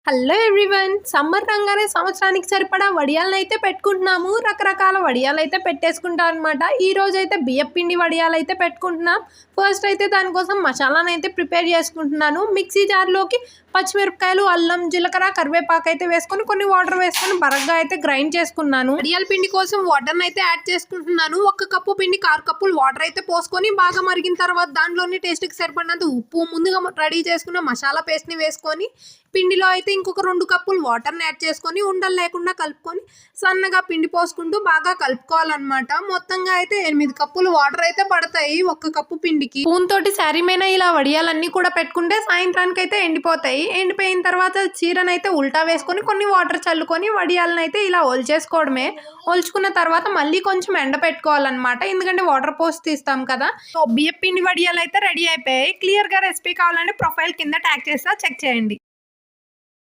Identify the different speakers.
Speaker 1: Hello everyone, summer రాగానే సంవత్సరానికి సరిపడా వడియాలనైతే పెట్టుకుంటున్నాము. రకరకాల వడియాలైతే పెట్టేసుకుంటాం అనమాట. ఈ రోజు అయితే బియ్యం పిండి వడియాలైతే పెట్టుకుంటున్నాం. ఫస్ట్ అయితే దానికోసం మసాలానైతే ప్రిపేర్ చేసుకుంటున్నాను. మిక్సీ జార్లోకి పచ్చిమిరపకాయలు, అల్లం, జీలకర్ర, కరివేపాకు అయితే వేసుకొని కొన్ని వాటర్ వేసుకొని బరగ్గా అయితే గ్రైండ్ చేసుకున్నాను. వడియాల పిండి కోసం వాటర్ అయితే యాడ్ చేసుకుంటున్నాను. 1 కప్పు పిండి 6 కప్పులు వాటర్ అయితే పోసుకొని బాగా మరిగిన తర్వాత దాంట్లోని టేస్ట్కి సరిపడినంత ఉప్పు, ముందుగా రెడీ చేసుకున్న మసాలా పేస్ట్ని వేసుకొని పిండిలో అయితే ఇంకొక 2 కప్పులు వాటర్ని యాడ్ చేసుకొని ఉండలు లేకుండా కలుపుకొని సన్నగా పిండి పోసుకుంటూ బాగా కలుపుకోవాలన్నమాట. మొత్తంగా అయితే 8 కప్పులు వాటర్ అయితే పడతాయి 1 కప్పు పిండికి. స్పూన్ తోటి శారీ మీద ఇలా వడియాలన్నీ కూడా పెట్టుకుంటే సాయంత్రానికి అయితే ఎండిపోతాయి. ఎండిపోయిన తర్వాత చీరనైతే ఉల్టా వేసుకొని కొన్ని వాటర్ చల్లుకొని వడియాలను అయితే ఇలా ఒలిచేసుకోవడమే. ఒలుచుకున్న తర్వాత మళ్ళీ కొంచెం ఎండ పెట్టుకోవాలన్నమాట, ఎందుకంటే వాటర్ పోసి తీస్తాం కదా. సో బియ్యం పిండి వడియాలు అయితే రెడీ అయిపోయాయి. క్లియర్గా రెసిపీ కావాలంటే ప్రొఫైల్ కింద ట్యాగ్ చేస్తా, చెక్ చేయండి.